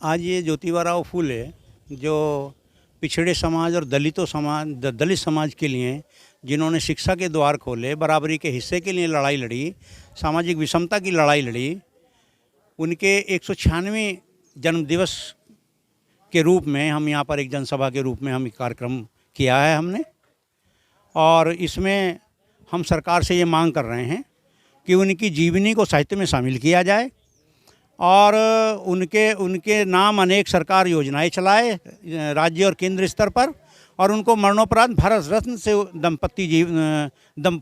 आज ये ज्योतिबा फूले जो पिछड़े समाज और दलित समाज के लिए जिन्होंने शिक्षा के द्वार खोले, बराबरी के हिस्से के लिए लड़ाई लड़ी, सामाजिक विषमता की लड़ाई लड़ी, उनके 196वें जन्मदिवस के रूप में हम यहाँ पर एक जनसभा के रूप में हम कार्यक्रम किया है हमने। और इसमें हम सरकार से ये मांग कर रहे हैं कि उनकी जीवनी को साहित्य में शामिल किया जाए और उनके नाम अनेक सरकार योजनाएं चलाए राज्य और केंद्र स्तर पर, और उनको मरणोपरांत भारत रत्न से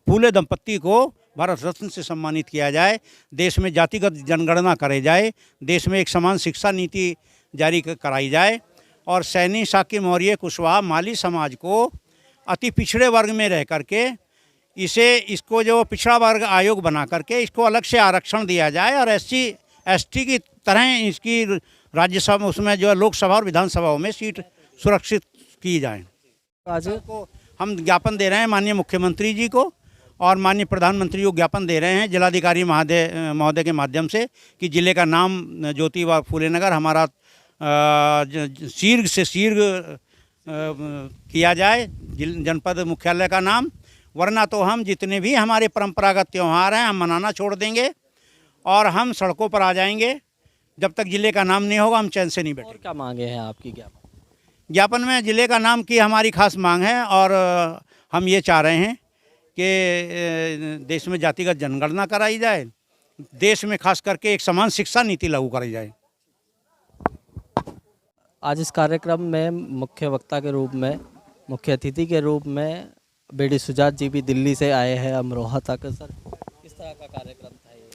फूले दंपत्ति को भारत रत्न से सम्मानित किया जाए। देश में जातिगत जनगणना करे जाए, देश में एक समान शिक्षा नीति जारी कराई जाए और सैनी, शाक्य, मौर्य, कुशवाहा, माली समाज को अति पिछड़े वर्ग में रह करके इसको जो पिछड़ा वर्ग आयोग बना करके इसको अलग से आरक्षण दिया जाए और SC/ST की तरह इसकी राज्यसभा उसमें जो है लोकसभा और विधानसभाओं में सीट सुरक्षित की जाए। आज को हम ज्ञापन दे रहे हैं माननीय मुख्यमंत्री जी को और माननीय प्रधानमंत्री को ज्ञापन दे रहे हैं जिलाधिकारी महोदय के माध्यम से कि जिले का नाम ज्योतिबा फूले नगर हमारा शीर्घ से शीर्घ किया जाए जनपद मुख्यालय का नाम, वरना तो हम जितने भी हमारे परंपरागत त्यौहार हैं हम मनाना छोड़ देंगे और हम सड़कों पर आ जाएंगे। जब तक जिले का नाम नहीं होगा हम चैन से नहीं बैठेंगे। और क्या मांगे हैं आपकी ज्ञापन में जिले का नाम की हमारी खास मांग है और हम ये चाह रहे हैं कि देश में जातिगत जनगणना कराई जाए, देश में खास करके एक समान शिक्षा नीति लागू कराई जाए। आज इस कार्यक्रम में मुख्य वक्ता के रूप में, मुख्य अतिथि के रूप में BD सुजात जी भी दिल्ली से आए हैं अमरोहा तक। सर, किस तरह का कार्यक्रम था ये?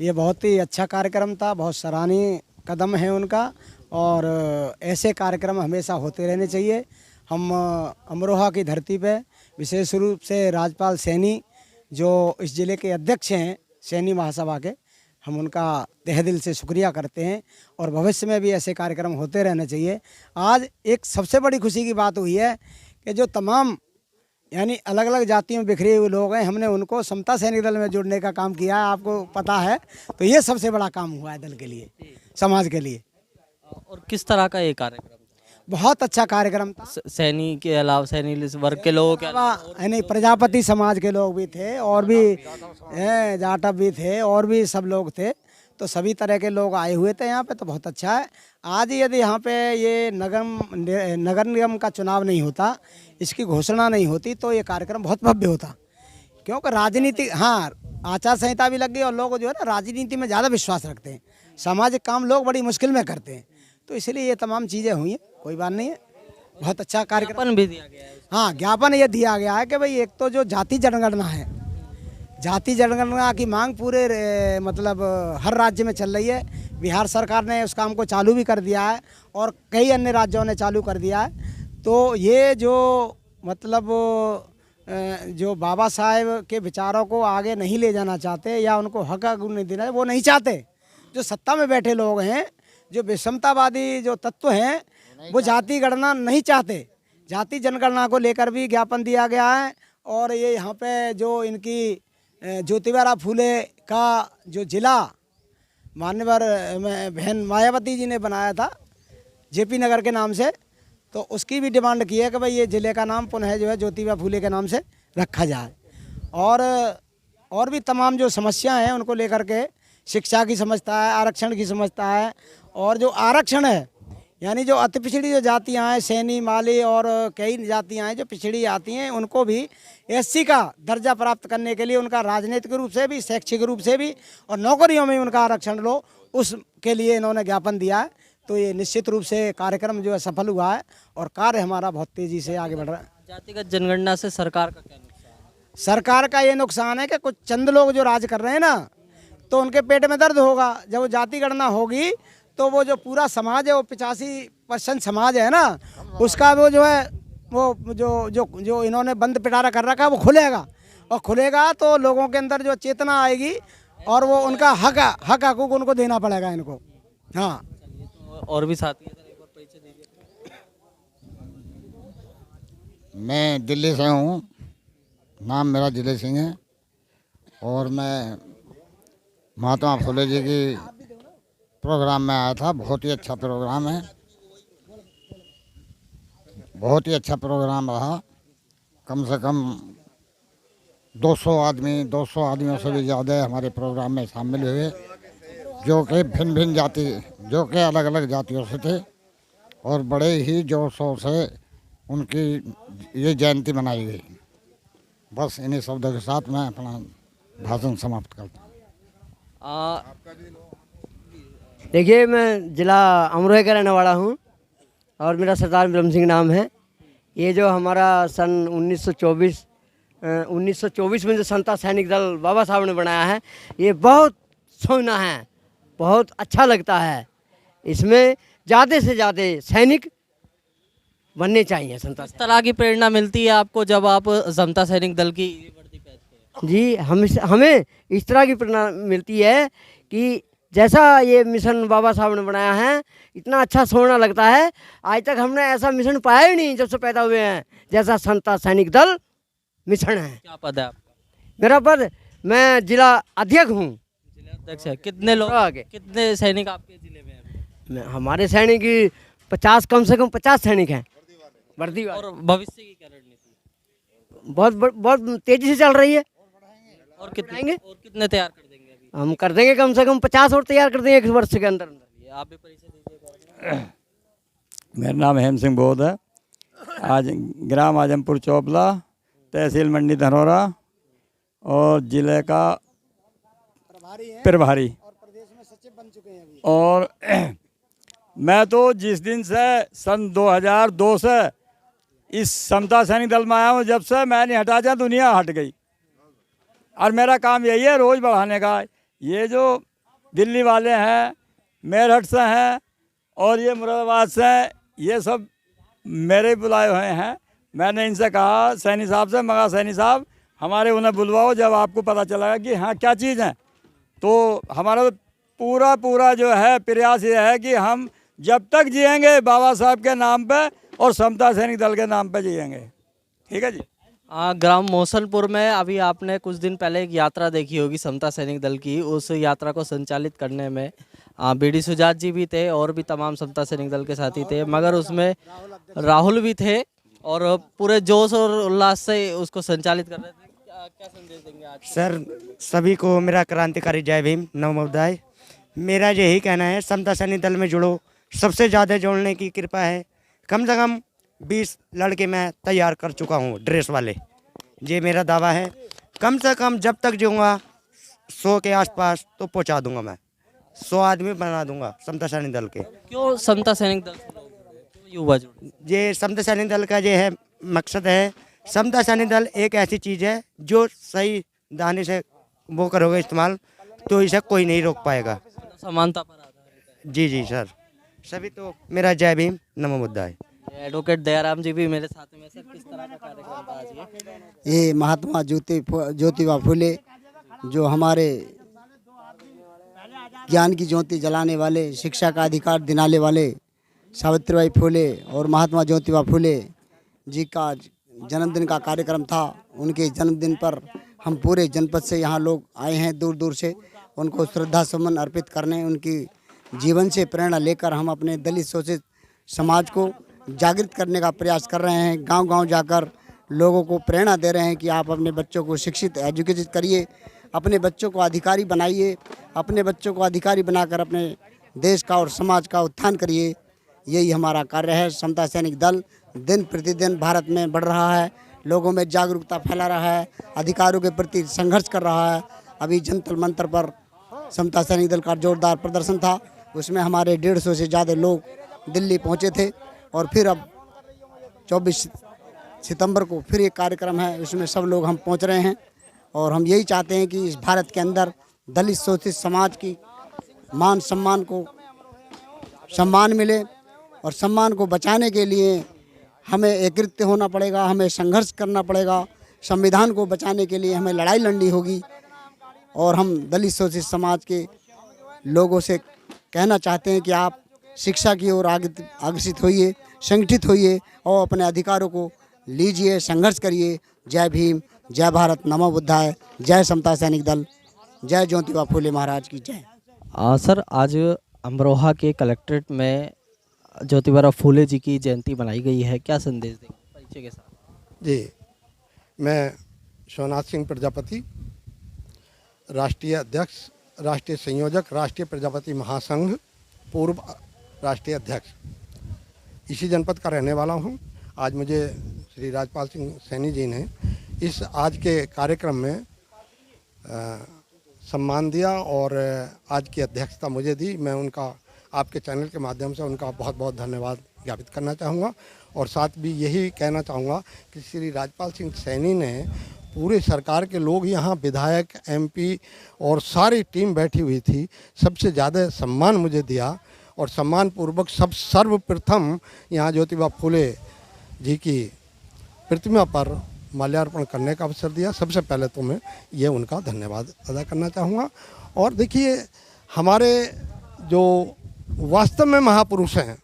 ये बहुत ही अच्छा कार्यक्रम था, बहुत सराहनीय कदम है उनका और ऐसे कार्यक्रम हमेशा होते रहने चाहिए। हम अमरोहा की धरती पे विशेष रूप से राज्यपाल सैनी जो इस ज़िले के अध्यक्ष हैं सैनी महासभा के, हम उनका तहे दिल से शुक्रिया करते हैं और भविष्य में भी ऐसे कार्यक्रम होते रहने चाहिए। आज एक सबसे बड़ी खुशी की बात हुई है कि जो तमाम यानी अलग अलग जातियों में बिखरे हुए लोग हैं, हमने उनको समता सैनिक दल में जोड़ने का काम किया है, आपको पता है। तो ये सबसे बड़ा काम हुआ है दल के लिए, समाज के लिए। और किस तरह का ये कार्यक्रम? बहुत अच्छा कार्यक्रम था। सैनी के अलावा, सैनी वर्ग के लोग यानी प्रजापति समाज के लोग भी थे और भी जाटव भी थे और भी सब लोग थे, तो सभी तरह के लोग आए हुए थे यहाँ पे। तो बहुत अच्छा है। आज यदि यहाँ पे ये नगर निगम का चुनाव नहीं होता, इसकी घोषणा नहीं होती, तो ये कार्यक्रम बहुत भव्य होता। क्योंकि राजनीति, हाँ, आचार संहिता भी लग गई और लोग जो है ना राजनीति में ज़्यादा विश्वास रखते हैं, सामाजिक काम लोग बड़ी मुश्किल में करते हैं, तो इसलिए ये तमाम चीज़ें हुई हैं। कोई बात नहीं है, बहुत अच्छा कार्यक्रम भी दिया गया है। हाँ, ज्ञापन ये दिया गया है कि भाई एक तो जो जाति जनगणना है, जाति जनगणना की मांग पूरे मतलब हर राज्य में चल रही है। बिहार सरकार ने उस काम को चालू भी कर दिया है और कई अन्य राज्यों ने चालू कर दिया है। तो ये जो मतलब जो बाबा साहेब के विचारों को आगे नहीं ले जाना चाहते या उनको हक नहीं देना, वो नहीं चाहते। जो सत्ता में बैठे लोग हैं, जो विषमतावादी जो तत्व हैं, वो जाति गणना नहीं चाहते। जाति जनगणना को लेकर भी ज्ञापन दिया गया है और ये यहाँ पे जो इनकी ज्योतिबा फूले का जो जिला मान्यवर बहन मायावती जी ने बनाया था JP नगर के नाम से, तो उसकी भी डिमांड की है कि भाई ये ज़िले का नाम पुनः जो है ज्योतिबा फूले के नाम से रखा जाए। और भी तमाम जो समस्या हैं उनको लेकर के, शिक्षा की समझता है, आरक्षण की समझता है, और जो आरक्षण है यानी जो अति पिछड़ी जो जातियाँ हैं, सैनी, माली और कई जातियाँ हैं जो पिछड़ी आती हैं, उनको भी SC का दर्जा प्राप्त करने के लिए उनका राजनीतिक रूप से भी, शैक्षिक रूप से भी और नौकरियों में उनका आरक्षण लो, उसके लिए इन्होंने ज्ञापन दिया है। तो ये निश्चित रूप से कार्यक्रम जो है सफल हुआ है और कार्य हमारा बहुत तेज़ी से आगे बढ़ रहा है। जातिगत जनगणना से सरकार का क्या नुकसान है? सरकार का ये नुकसान है कि कुछ चंद लोग जो राज कर रहे हैं ना, तो उनके पेट में दर्द होगा। जब वो जाति गणना होगी तो वो जो पूरा समाज है, वो 85% समाज है ना, उसका वो जो है वो जो इन्होंने बंद पिटारा कर रखा है वो खुलेगा, और खुलेगा तो लोगों के अंदर जो चेतना आएगी और वो उनका हक हकूक उनको देना पड़ेगा इनको। हाँ, और भी साथी हैं, एक बार परिचय दीजिए। मैं दिल्ली से हूँ, नाम मेरा दिलीप सिंह है और मैं महात्मा फुले जी की प्रोग्राम में आया था। बहुत ही अच्छा प्रोग्राम है, बहुत ही अच्छा प्रोग्राम रहा। कम से कम 200 आदमियों से भी ज़्यादा हमारे प्रोग्राम में शामिल हुए, जो कि भिन्न भिन्न जाति, जो कि अलग अलग जातियों से थे, और बड़े ही जोर शोर से उनकी ये जयंती मनाई गई। बस इन्हीं शब्दों के साथ मैं अपना भाषण समाप्त करता हूँ। देखिए, मैं ज़िला अमरोहा का रहने वाला हूँ और मेरा सरदार ब्रह्म सिंह नाम है। ये जो हमारा सन 1924 में जो संता सैनिक दल बाबा साहब ने बनाया है, ये बहुत सोना है, बहुत अच्छा लगता है। इसमें ज़्यादा से ज़्यादा सैनिक बनने चाहिए। संता किस तरह की प्रेरणा मिलती है आपको जब आप समता सैनिक दल की वर्दी पहनते हैं? जी, हमें इस तरह की प्रेरणा मिलती है कि जैसा ये मिशन बाबा साहब ने बनाया है, इतना अच्छा सोना लगता है। आज तक हमने ऐसा मिशन पाया ही नहीं जब से पैदा हुए हैं, जैसा संता सैनिक दल मिशन है। क्या पद है आपका? मेरा पद, मैं जिला अध्यक्ष हूँ। जिला अध्यक्ष है। कितने लोग, आगे। कितने सैनिक आपके जिले में हैं? हमारे सैनिक 50, कम से कम 50 सैनिक हैं वर्दी वाले। और भविष्य की क्या रणनीति है? बहुत तेजी से चल रही है। और कितने तैयार कर देंगे अभी? हम कर देंगे कम से कम 50 और तैयार कर देंगे 1 वर्ष के अंदर अंदर। ये आप भी परिचय दीजिए। मेरा नाम हेम सिंह बोध है। आज ग्राम आजमपुर चौपला, तहसील मंडी धनौरा और जिले का प्रभारी और मैं तो जिस दिन से सन 2002 से इस समता सैनिक दल में आया हूँ, जब से मैं नहीं हटा, जाए दुनिया हट गई। और मेरा काम यही है रोज़ बढ़ाने का। ये जो दिल्ली वाले हैं, मेरठ से हैं और ये मुरादाबाद से हैं, ये सब मेरे बुलाए हुए हैं। मैंने इनसे कहा सैनी साहब से, मगर सैनी साहब हमारे उन्हें बुलवाओ जब आपको पता चलेगा कि हाँ क्या चीज़ है। तो हमारा पूरा जो है प्रयास ये है कि हम जब तक जिएंगे बाबा साहब के नाम पे और समता सैनिक दल के नाम पे जिएंगे। ठीक है जी। ग्राम मौसलपुर में अभी आपने कुछ दिन पहले एक यात्रा देखी होगी समता सैनिक दल की। उस यात्रा को संचालित करने में बीडी सुजात जी भी थे और भी तमाम समता सैनिक दल के साथी थे, मगर उसमें राहुल भी थे और पूरे जोश और उल्लास से उसको संचालित कर रहे थे। क्या संदेश देंगे आज? सर, सभी को मेरा क्रांतिकारी जय भीम, नवोदय। मेरा यही कहना है, समता सैनिक दल में जुड़ो। सबसे ज़्यादा जोड़ने की कृपा है। कम से कम 20 लड़के मैं तैयार कर चुका हूँ ड्रेस वाले। ये मेरा दावा है। कम से कम जब तक जीऊँगा 100 के आसपास तो पहुँचा दूंगा। मैं 100 आदमी बना दूंगा समता सैनिक दल के। क्यों समता सैनिक दल से लोग जुड़े? क्यों युवा जुड़े? ये समता सैनिक दल का ये है मकसद है। समता सैनिक दल एक ऐसी चीज़ है जो सही दाने से वो करोगे इस्तेमाल तो इसे कोई नहीं रोक पाएगा। समानता पर आधारित है। जी जी सर, सभी तो मेरा जय भीम, नमो बुद्धाय। एडवोकेट दयाराम जी भी मेरे साथ में। सर, किस तरह का कार्यक्रम था आज ये? ये महात्मा ज्योतिबा फुले जो हमारे ज्ञान की ज्योति जलाने वाले, शिक्षा का अधिकार दिलाने वाले सावित्रीबाई फुले और महात्मा ज्योतिबा फुले जी का जन्मदिन का कार्यक्रम था। उनके जन्मदिन पर हम पूरे जनपद से यहाँ लोग आए हैं, दूर दूर से उनको श्रद्धा सुमन अर्पित करने। उनकी जीवन से प्रेरणा लेकर हम अपने दलित शोषित समाज को जागृत करने का प्रयास कर रहे हैं। गांव-गांव जाकर लोगों को प्रेरणा दे रहे हैं कि आप अपने बच्चों को शिक्षित, एजुकेटेड करिए, अपने बच्चों को अधिकारी बनाइए, अपने बच्चों को अधिकारी बनाकर अपने देश का और समाज का उत्थान करिए। यही हमारा कार्य है। समता सैनिक दल दिन प्रतिदिन भारत में बढ़ रहा है, लोगों में जागरूकता फैला रहा है, अधिकारों के प्रति संघर्ष कर रहा है। अभी जंतर मंतर पर समता सैनिक दल का जोरदार प्रदर्शन था, उसमें हमारे 150 से ज़्यादा लोग दिल्ली पहुंचे थे। और फिर अब 24 सितंबर को फिर एक कार्यक्रम है, उसमें सब लोग हम पहुंच रहे हैं। और हम यही चाहते हैं कि इस भारत के अंदर दलित शोषित समाज की मान सम्मान को सम्मान मिले, और सम्मान को बचाने के लिए हमें एकत्रित होना पड़ेगा, हमें संघर्ष करना पड़ेगा। संविधान को बचाने के लिए हमें लड़ाई लड़नी होगी। और हम दलित शोषित समाज के लोगों से कहना चाहते हैं कि आप शिक्षा की ओर अग्रसित होइए, संगठित होइए और अपने अधिकारों को लीजिए, संघर्ष करिए। जय भीम, जय भारत, नमो बुद्धाय, जय समता सैनिक दल, जय ज्योतिबा फुले महाराज की जय। सर, आज अमरोहा के कलेक्ट्रेट में ज्योतिबा फूले जी की जयंती मनाई गई है, क्या संदेश देंगे परिचय के साथ? जी, मैं सोमनाथ सिंह प्रजापति, राष्ट्रीय अध्यक्ष, राष्ट्रीय संयोजक, राष्ट्रीय प्रजापति महासंघ, पूर्व राष्ट्रीय अध्यक्ष, इसी जनपद का रहने वाला हूँ। आज मुझे श्री राजपाल सिंह सैनी जी ने इस आज के कार्यक्रम में सम्मान दिया और आज की अध्यक्षता मुझे दी। मैं उनका आपके चैनल के माध्यम से उनका बहुत बहुत धन्यवाद ज्ञापित करना चाहूँगा और साथ भी यही कहना चाहूँगा कि श्री राजपाल सिंह सैनी ने पूरे सरकार के लोग यहाँ विधायक, एमपी और सारी टीम बैठी हुई थी, सबसे ज़्यादा सम्मान मुझे दिया और सम्मानपूर्वक सर्वप्रथम यहाँ ज्योतिबा फूले जी की प्रतिमा पर माल्यार्पण करने का अवसर दिया। सबसे पहले तो मैं ये उनका धन्यवाद अदा करना चाहूँगा। और देखिए, हमारे जो वास्तव में महापुरुष हैं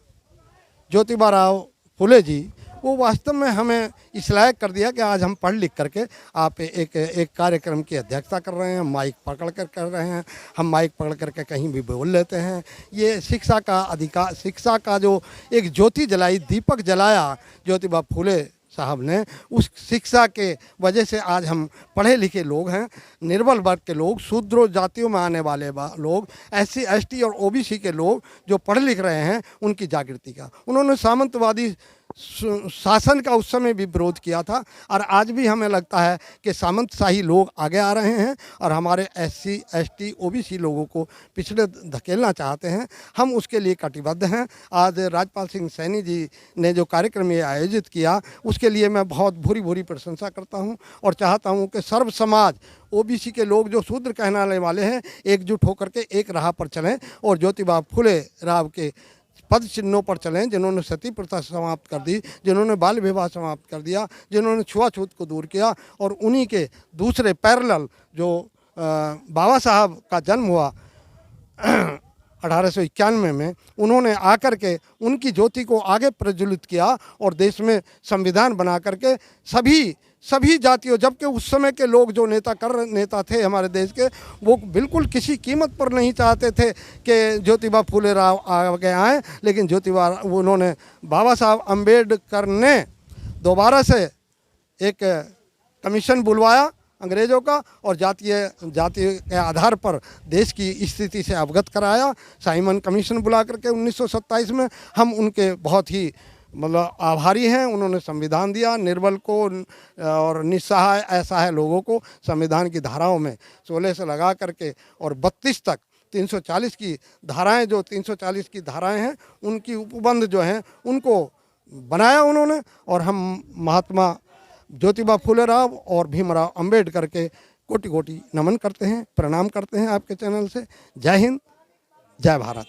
ज्योतिबा राव फूले जी, वो वास्तव में हमें इस लायक कर दिया कि आज हम पढ़ लिख करके आप एक कार्यक्रम की अध्यक्षता कर रहे हैं, माइक पकड़ कर रहे हैं। हम माइक पकड़ करके कहीं भी बोल लेते हैं। ये शिक्षा का अधिकार, शिक्षा का जो एक ज्योति जलाई, दीपक जलाया ज्योतिबा फूले साहब ने, उस शिक्षा के वजह से आज हम पढ़े लिखे लोग हैं, निर्बल वर्ग के लोग, शूद्र जातियों में आने वाले लोग, SC ST और OBC के लोग जो पढ़ लिख रहे हैं, उनकी जागृति का उन्होंने सामंतवादी शासन का उस समय भी विरोध किया था और आज भी हमें लगता है कि सामंतशाही लोग आगे आ रहे हैं और हमारे SC ST OBC लोगों को पिछड़े धकेलना चाहते हैं। हम उसके लिए कटिबद्ध हैं। आज राजपाल सिंह सैनी जी ने जो कार्यक्रम ये आयोजित किया, उसके लिए मैं बहुत भूरी प्रशंसा करता हूं और चाहता हूं कि सर्व समाज, OBC के लोग जो शूद्र कहलाने वाले हैं, एकजुट होकर के एक राह पर चलें और ज्योतिबा फूले राव के पद चिन्हों पर चलें, जिन्होंने सती प्रथा समाप्त कर दी, जिन्होंने बाल विवाह समाप्त कर दिया, जिन्होंने छुआछूत को दूर किया। और उन्हीं के दूसरे पैरेलल जो बाबा साहब का जन्म हुआ 1891 में, उन्होंने आकर के उनकी ज्योति को आगे प्रज्वलित किया और देश में संविधान बना करके सभी जातियों, जबकि उस समय के लोग जो नेता थे हमारे देश के, वो बिल्कुल किसी कीमत पर नहीं चाहते थे कि ज्योतिबा फूले राव आगे आए, लेकिन उन्होंने बाबा साहब अम्बेडकर ने दोबारा से एक कमीशन बुलवाया अंग्रेज़ों का और जाति के आधार पर देश की स्थिति से अवगत कराया। साइमन कमीशन बुला करके 1927 में हम उनके बहुत ही मतलब आभारी हैं। उन्होंने संविधान दिया, निर्बल को और निस्सहाय असहाय लोगों को संविधान की धाराओं में 16 से लगा करके और 32 तक 340 की धाराएं, जो 340 की धाराएं हैं, उनकी उपबंध जो हैं उनको बनाया उन्होंने। और हम महात्मा ज्योतिबा फूले राव और भीमराव अंबेडकर के कोटि कोटि नमन करते हैं, प्रणाम करते हैं आपके चैनल से। जय हिंद, जय भारत,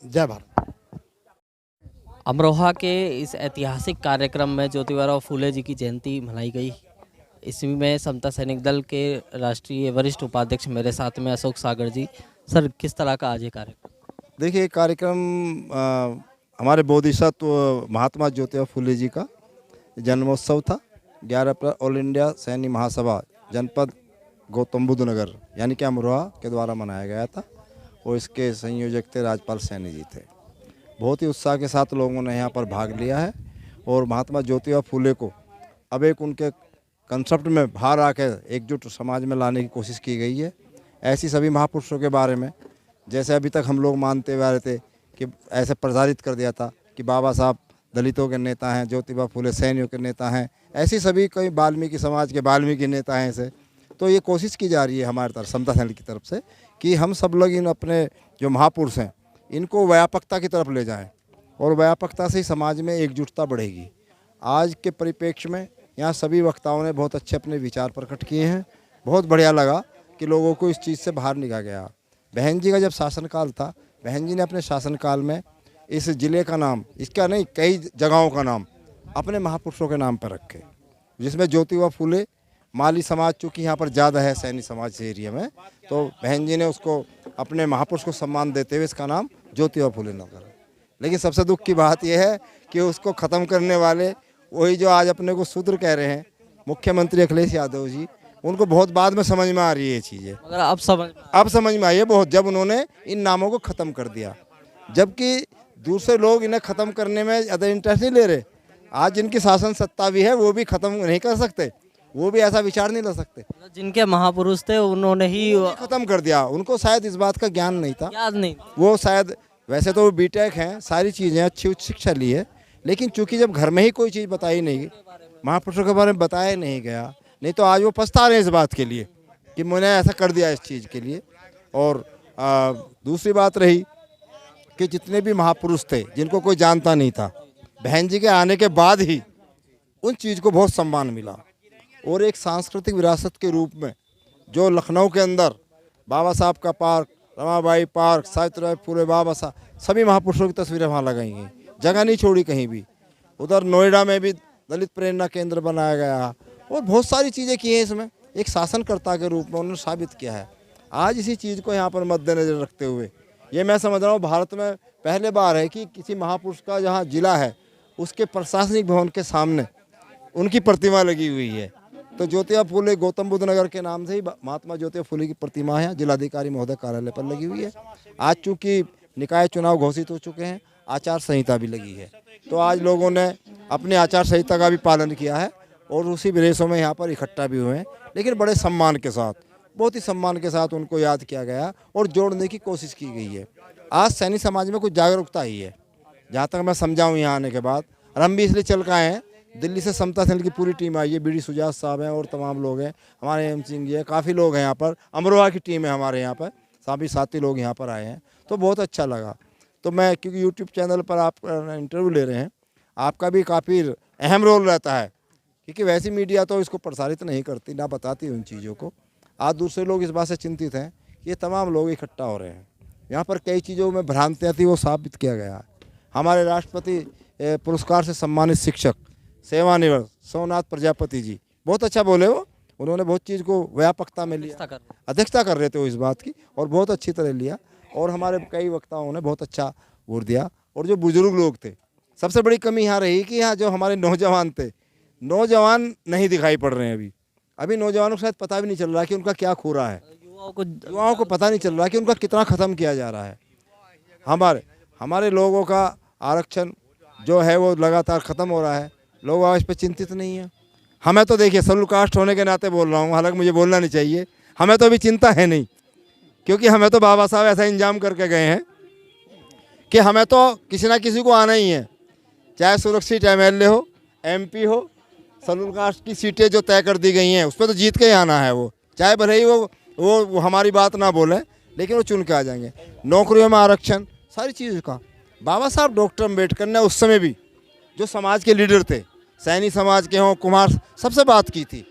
जय भारत। अमरोहा के इस ऐतिहासिक कार्यक्रम में ज्योतिबा फूले जी की जयंती मनाई गई। इसमें समता सैनिक दल के राष्ट्रीय वरिष्ठ उपाध्यक्ष मेरे साथ में अशोक सागर जी। सर, किस तरह का आज ये कार्यक्रम? देखिए, कार्यक्रम हमारे बोधिसत्व महात्मा ज्योतिबा फूले जी का जन्मोत्सव था। 11 अप्रैल ऑल इंडिया सैन्य महासभा जनपद गौतम बुद्ध नगर यानी कि अमरोहा के द्वारा मनाया गया था और इसके संयोजक थे राजपाल सैनी जी थे। बहुत ही उत्साह के साथ लोगों ने यहाँ पर भाग लिया है और महात्मा ज्योतिबा फूले को अब एक उनके कंसेप्ट में बाहर आकर एकजुट समाज में लाने की कोशिश की गई है। ऐसी सभी महापुरुषों के बारे में, जैसे अभी तक हम लोग मानते हुए आ रहे थे कि ऐसे प्रचारित कर दिया था कि बाबा साहब दलितों के नेता हैं, ज्योतिबा फूले सैनियों के नेता हैं, ऐसी सभी कई वाल्मीकि समाज के वाल्मीकि नेता हैं ऐसे। तो ये कोशिश की जा रही है हमारे तरफ, समता सैनिक की तरफ से, कि हम सब लोग इन अपने जो महापुरुष हैं इनको व्यापकता की तरफ ले जाएं और व्यापकता से ही समाज में एकजुटता बढ़ेगी। आज के परिप्रेक्ष्य में यहाँ सभी वक्ताओं ने बहुत अच्छे अपने विचार प्रकट किए हैं। बहुत बढ़िया लगा कि लोगों को इस चीज़ से बाहर निकाला गया। बहन जी का जब शासनकाल था, बहन जी ने अपने शासनकाल में इस ज़िले का नाम, इसका नहीं कई जगहों का नाम अपने महापुरुषों के नाम पर रखे, जिसमें ज्योतिबा फूले माली समाज चूँकि यहाँ पर ज़्यादा है सैनी समाज से एरिया में, तो बहन जी ने उसको अपने महापुरुष को सम्मान देते हुए इसका नाम ज्योतिबा फूले न करा। लेकिन सबसे दुख की बात यह है कि उसको ख़त्म करने वाले वही जो आज अपने को शूद्र कह रहे हैं, मुख्यमंत्री अखिलेश यादव जी, उनको बहुत बाद में समझ में आ रही है ये चीज़ें। मगर अब समझ में आई है बहुत, जब उन्होंने इन नामों को ख़त्म कर दिया। जबकि दूसरे लोग इन्हें ख़त्म करने में ज़्यादा इंटरेस्ट नहीं ले रहे। आज जिनकी शासन सत्ता भी है वो भी ख़त्म नहीं कर सकते, वो भी ऐसा विचार नहीं ला सकते। जिनके महापुरुष थे उन्होंने ही ख़त्म कर दिया, उनको शायद इस बात का ज्ञान नहीं था। याद नहीं। वो शायद वैसे तो वो बीटेक हैं, सारी चीज़ें अच्छी उच्च शिक्षा ली है, लेकिन चूंकि जब घर में ही कोई चीज़ बताई नहीं, महापुरुषों के बारे में बताया नहीं गया, नहीं तो आज वो पछता रहे हैं इस बात के लिए कि मैंने ऐसा कर दिया इस चीज़ के लिए। और दूसरी बात रही कि जितने भी महापुरुष थे जिनको कोई जानता नहीं था, बहन जी के आने के बाद ही उन चीज़ को बहुत सम्मान मिला। और एक सांस्कृतिक विरासत के रूप में जो लखनऊ के अंदर बाबा साहब का पार्क, रमाबाई पार्क, सावित्रीबाई फुले, बाबा साहब, सभी महापुरुषों की तस्वीरें वहाँ लगाई गई, जगह नहीं छोड़ी कहीं भी। उधर नोएडा में भी दलित प्रेरणा केंद्र बनाया गया और बहुत सारी चीज़ें की हैं। इसमें एक शासनकर्ता के रूप में उन्होंने साबित किया है। आज इसी चीज़ को यहाँ पर मद्देनजर रखते हुए ये मैं समझ रहा हूँ भारत में पहले बार है कि किसी महापुरुष का जहाँ जिला है उसके प्रशासनिक भवन के सामने उनकी प्रतिमा लगी हुई है। तो ज्योतिबा फुले गौतम बुद्ध नगर के नाम से ही महात्मा ज्योतिबा फुले की प्रतिमा है, जिलाधिकारी महोदय कार्यालय पर लगी हुई है। आज चूँकि निकाय चुनाव घोषित हो चुके हैं, आचार संहिता भी लगी है, तो आज लोगों ने अपने आचार संहिता का भी पालन किया है और उसी विदेशों में यहाँ पर इकट्ठा भी हुए हैं, लेकिन बड़े सम्मान के साथ, बहुत ही सम्मान के साथ उनको याद किया गया और जोड़ने की कोशिश की गई है। आज सैनी समाज में कुछ जागरूकता ही है, जहाँ तक मैं समझाऊँ यहाँ आने के बाद। और हम भी इसलिए चल के आए हैं, दिल्ली से समता सैनिक की पूरी टीम आई है, बीडी सुजात साहब हैं और तमाम लोग हैं, हमारे एम सिंह जी है, काफ़ी लोग हैं यहाँ पर, अमरोहा की टीम है हमारे यहाँ पर, सभी साथी लोग यहाँ पर आए हैं, तो बहुत अच्छा लगा। तो मैं क्योंकि यूट्यूब चैनल पर आप इंटरव्यू ले रहे हैं, आपका भी काफ़ी अहम रोल रहता है, क्योंकि वैसी मीडिया तो इसको प्रसारित नहीं करती, ना बताती उन चीज़ों को। आज दूसरे लोग इस बात से चिंतित हैं कि ये तमाम लोग इकट्ठा हो रहे हैं, यहाँ पर कई चीज़ों में भ्रांतियाँ थी, वो साबित किया गया है। हमारे राष्ट्रपति पुरस्कार से सम्मानित शिक्षक सेवानिवृत्त सोमनाथ प्रजापति जी बहुत अच्छा बोले, वो उन्होंने बहुत चीज़ को व्यापकता में लिया, अध्यक्षता कर रहे थे वो इस बात की, और बहुत अच्छी तरह लिया। और हमारे कई वक्ताओं ने बहुत अच्छा वोट दिया। और जो बुजुर्ग लोग थे, सबसे बड़ी कमी यहाँ रही कि यहाँ जो हमारे नौजवान थे, नौजवान नहीं दिखाई पड़ रहे हैं। अभी नौजवानों को शायद पता भी नहीं चल रहा कि उनका क्या खो रहा है, युवाओं को पता नहीं चल रहा कि उनका कितना ख़त्म किया जा रहा है। हमारे लोगों का आरक्षण जो है वो लगातार ख़त्म हो रहा है, लोग आज इस पर चिंतित नहीं है। हमें तो देखिए शेड्यूल कास्ट होने के नाते बोल रहा हूँ, हालांकि मुझे बोलना नहीं चाहिए, हमें तो अभी चिंता है नहीं, क्योंकि हमें तो बाबा साहब ऐसा इंतजाम करके गए हैं कि हमें तो किसी ना किसी को आना ही है, चाहे सुरक्षित MLA हो, MP हो, शेड्यूल कास्ट की सीटें जो तय कर दी गई हैं उस पर तो जीत के ही आना है। वो चाहे भले ही वो हमारी बात ना बोले, लेकिन वो चुन के आ जाएंगे। नौकरियों में आरक्षण, सारी चीज़ का बाबा साहब डॉक्टर अम्बेडकर ने उस समय भी जो समाज के लीडर थे, सैनी समाज के हों, कुमार, सबसे बात की थी।